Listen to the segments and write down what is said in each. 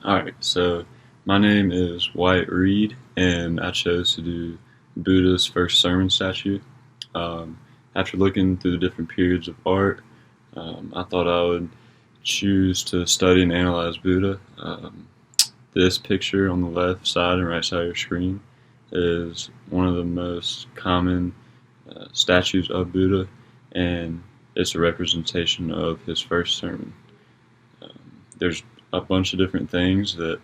Alright, so my name is Wyatt Reed, and I chose to do Buddha's first sermon statue. Um, After looking through the different periods of art, I thought I would choose to study and analyze Buddha. This picture on the left side and right side of your screen is one of the most common statues of Buddha, and it's a representation of his first sermon. There's a bunch of different things that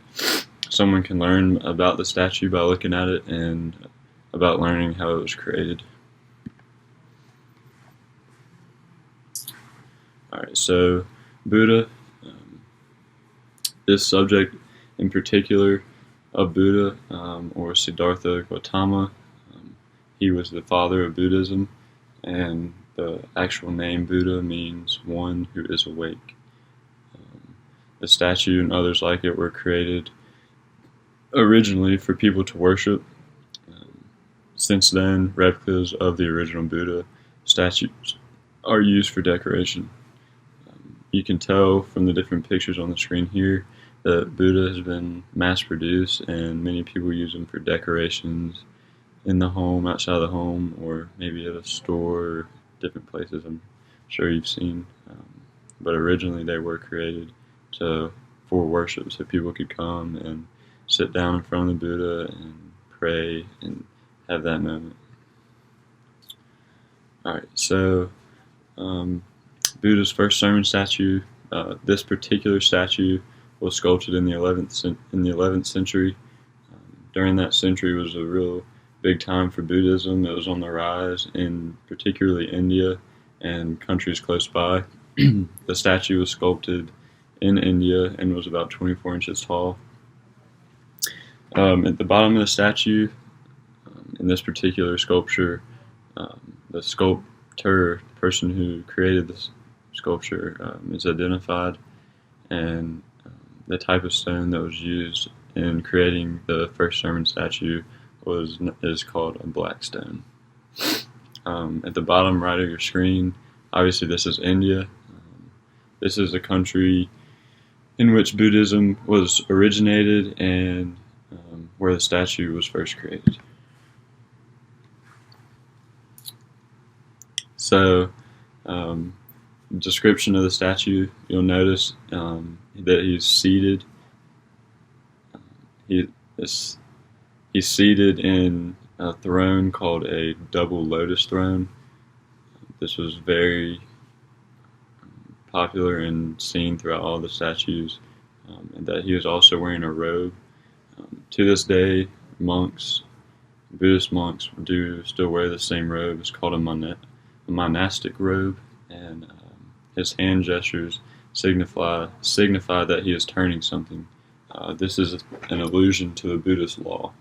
someone can learn about the statue by looking at it and about learning how it was created. Alright, so Buddha, this subject in particular of Buddha, or Siddhartha Gautama, he was the father of Buddhism, and the actual name Buddha means one who is awake. The statue and others like it were created originally for people to worship. Since then, replicas of the original Buddha statues are used for decoration. You can tell from the different pictures on the screen here that Buddha has been mass-produced, and many people use them for decorations in the home, outside the home, or maybe at a store or different places I'm sure you've seen. But originally they were created for worship, so people could come and sit down in front of the Buddha and pray and have that moment. Alright, so Buddha's first sermon statue. This particular statue was sculpted in the 11th century. During that century was a real big time for Buddhism. It was on the rise in particularly India and countries close by. The statue was sculpted in India and was about 24 inches tall. At the bottom of the statue, in this particular sculpture, the sculptor, the person who created this sculpture, is identified, and the type of stone that was used in creating the first sermon statue is called a black stone. At the bottom right of your screen, obviously this is India. This is a country in which Buddhism was originated and where the statue was first created. So, description of the statue, you'll notice that he's seated. He's seated in a throne called a double lotus throne. This was very popular and seen throughout all the statues, and that he was also wearing a robe. To this day, Buddhist monks do still wear the same robe. It's called a monastic robe, and his hand gestures signify that he is turning something. This is an allusion to the Buddhist law.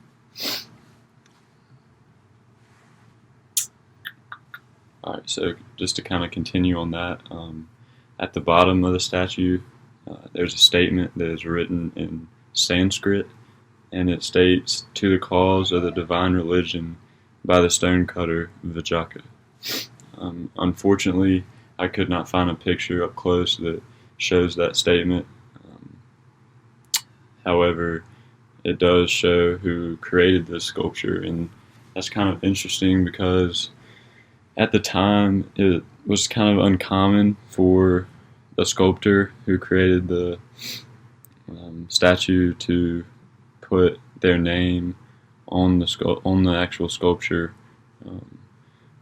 Alright, so just to kind of continue on that, at the bottom of the statue, there's a statement that is written in Sanskrit, and it states, "To the cause of the divine religion by the stonecutter Vijaka." Unfortunately, I could not find a picture up close that shows that statement. However, it does show who created this sculpture, and that's kind of interesting because at the time it was kind of uncommon for the sculptor who created the statue to put their name on the actual sculpture.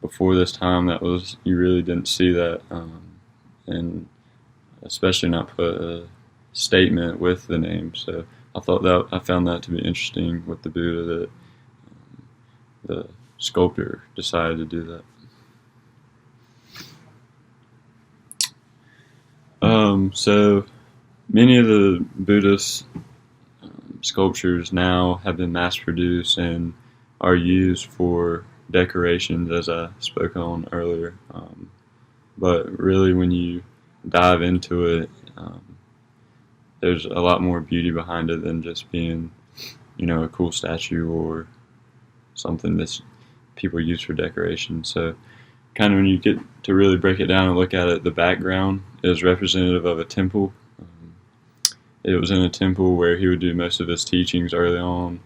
Before this time, you really didn't see that, and especially not put a statement with the name. So I found that to be interesting with the Buddha, that the sculptor decided to do that. So many of the Buddhist sculptures now have been mass-produced and are used for decorations, as I spoke on earlier. But really, when you dive into it, there's a lot more beauty behind it than just being, a cool statue or something that people use for decoration. So kind of when you get to really break it down and look at it, the background is representative of a temple. it was in a temple where he would do most of his teachings early on,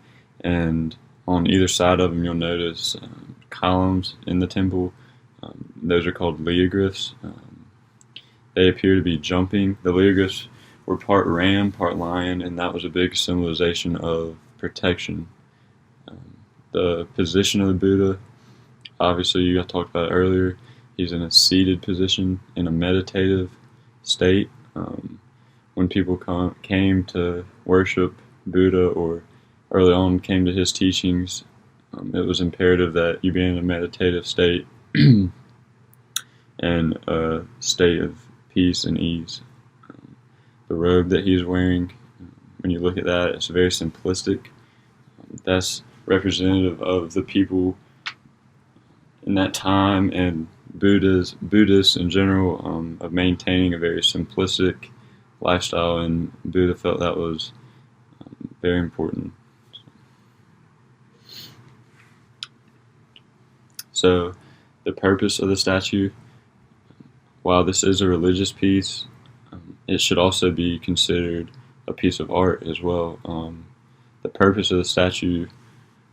and on either side of him you'll notice columns in the temple. Those are called leoglyphs. They appear to be jumping. The leoglyphs were part ram, part lion, and that was a big symbolization of protection. The position of the Buddha, obviously you talked about it earlier, he's in a seated position, in a meditative state. When people came to worship Buddha, or early on came to his teachings, it was imperative that you be in a meditative state and a state of peace and ease. The robe that he's wearing, when you look at that, it's very simplistic. That's representative of the people in that time, and Buddhists in general, of maintaining a very simplistic lifestyle, and Buddha felt that was very important. So the purpose of the statue, while this is a religious piece, it should also be considered a piece of art as well. The purpose of the statue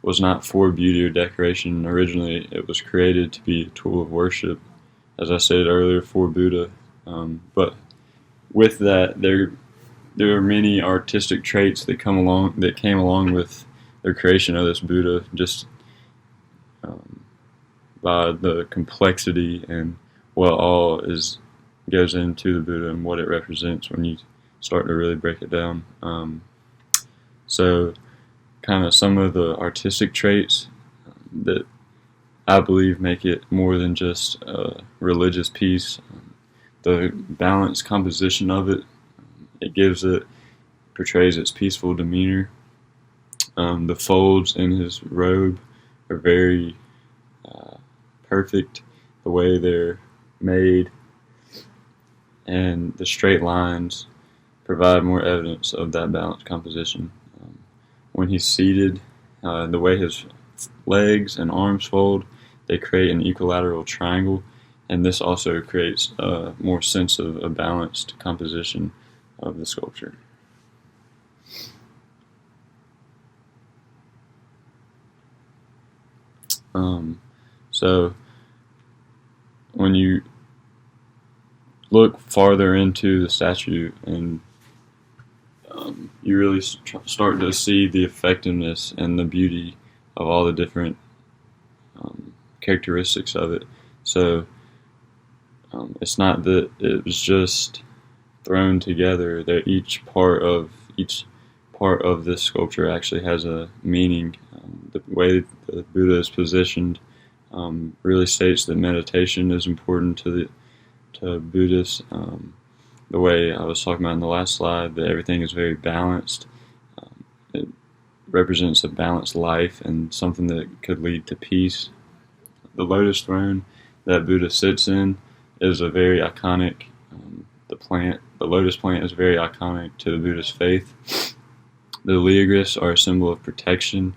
was not for beauty or decoration. Originally, it was created to be a tool of worship, as I said earlier, for Buddha. But with that, there are many artistic traits that came along with the creation of this Buddha, just by the complexity and what all goes into the Buddha and what it represents when you start to really break it down. So kind of some of the artistic traits that I believe make it more than just a religious piece. The balanced composition of it, portrays its peaceful demeanor. The folds in his robe are very perfect, the way they're made, and the straight lines provide more evidence of that balanced composition. When he's seated, the way his legs and arms fold, they create an equilateral triangle, and this also creates a more sense of a balanced composition of the sculpture. So when you look farther into the statue, and you really start to see the effectiveness and the beauty of all the different characteristics of it. So it's not that it was just thrown together. That each part of this sculpture actually has a meaning. The way the Buddha is positioned really states that meditation is important to Buddhists. The way I was talking about in the last slide, that everything is very balanced. It represents a balanced life and something that could lead to peace. The lotus throne that Buddha sits in is a very iconic. The lotus plant is very iconic to the Buddhist faith. The leoglyphs are a symbol of protection,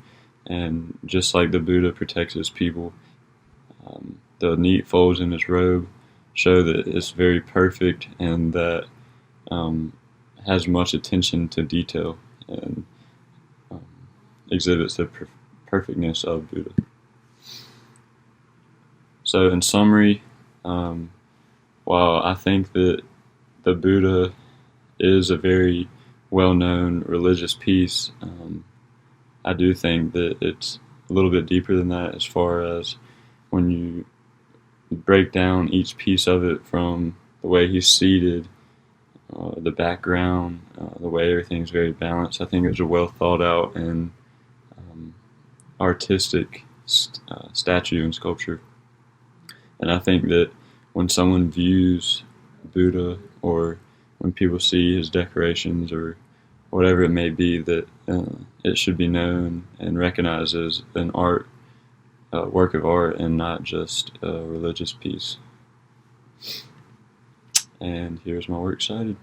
and just like the Buddha protects his people, the neat folds in his robe show that it's very perfect and that has much attention to detail and exhibits the perfectness of Buddha. So in summary, while I think that the Buddha is a very well-known religious piece, I do think that it's a little bit deeper than that, as far as when you break down each piece of it, from the way he's seated, the background, the way everything's very balanced. I think it's a well thought out and artistic statue and sculpture. And I think that when someone views Buddha, or when people see his decorations or whatever it may be, that it should be known and recognized as an work of art and not just a religious piece. And here's my works cited.